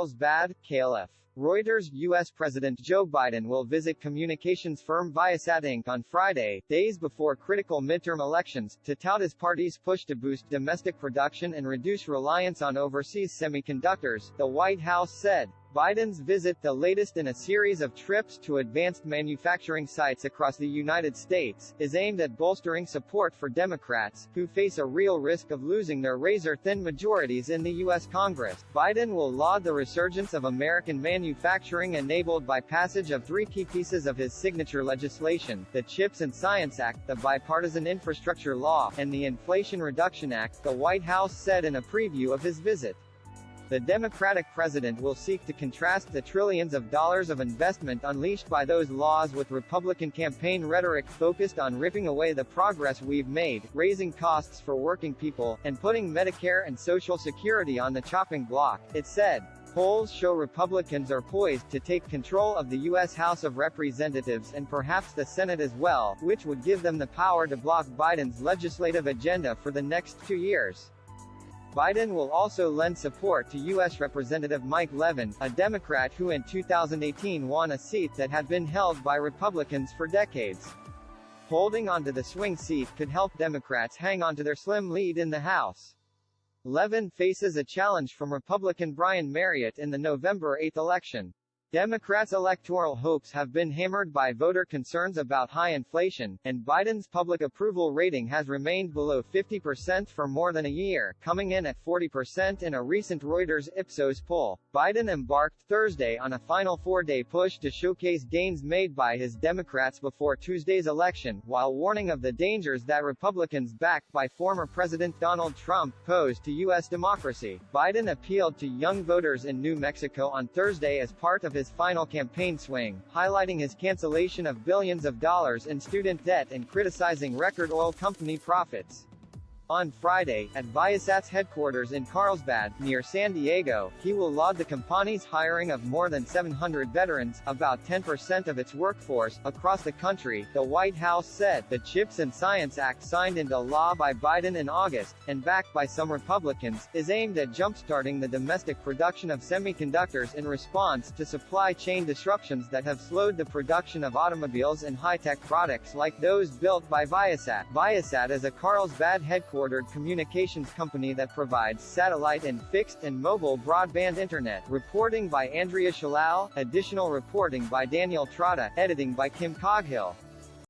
Carlsbad, KLF. Reuters. U.S. President Joe Biden will visit communications firm Viasat Inc. on Friday, days before critical midterm elections, to tout his party's push to boost domestic production and reduce reliance on overseas semiconductors, the White House said. Biden's visit, the latest in a series of trips to advanced manufacturing sites across the United States, is aimed at bolstering support for Democrats, who face a real risk of losing their razor-thin majorities in the U.S. Congress. Biden will laud the resurgence of American manufacturing enabled by passage of three key pieces of his signature legislation: the CHIPS and Science Act, the Bipartisan Infrastructure Law, and the Inflation Reduction Act, the White House said in a preview of his visit. The Democratic president will seek to contrast the trillions of dollars of investment unleashed by those laws with Republican campaign rhetoric focused on ripping away the progress we've made, raising costs for working people, and putting Medicare and Social Security on the chopping block, it said. Polls show Republicans are poised to take control of the U.S. House of Representatives and perhaps the Senate as well, which would give them the power to block Biden's legislative agenda for the next 2 years. Biden will also lend support to U.S. Representative Mike Levin, a Democrat who in 2018 won a seat that had been held by Republicans for decades. Holding onto the swing seat could help Democrats hang on to their slim lead in the House. Levin faces a challenge from Republican Brian Marriott in the November 8 election. Democrats' electoral hopes have been hammered by voter concerns about high inflation, and Biden's public approval rating has remained below 50% for more than a year, coming in at 40% in a recent Reuters Ipsos poll. Biden embarked Thursday on a final four-day push to showcase gains made by his Democrats before Tuesday's election, while warning of the dangers that Republicans backed by former President Donald Trump pose to U.S. democracy. Biden appealed to young voters in New Mexico on Thursday as part of his final campaign swing, highlighting his cancellation of billions of dollars in student debt and criticizing record oil company profits. On Friday, at Viasat's headquarters in Carlsbad, near San Diego, he will laud the company's hiring of more than 700 veterans, about 10% of its workforce, across the country, the White House said. The CHIPS and Science Act, signed into law by Biden in August, and backed by some Republicans, is aimed at jumpstarting the domestic production of semiconductors in response to supply chain disruptions that have slowed the production of automobiles and high-tech products like those built by Viasat. Viasat is a Carlsbad headquartered communications company that provides satellite and fixed and mobile broadband internet. Reporting by Andrea Shalal, additional reporting by Daniel Trotta, editing by Kim Coghill.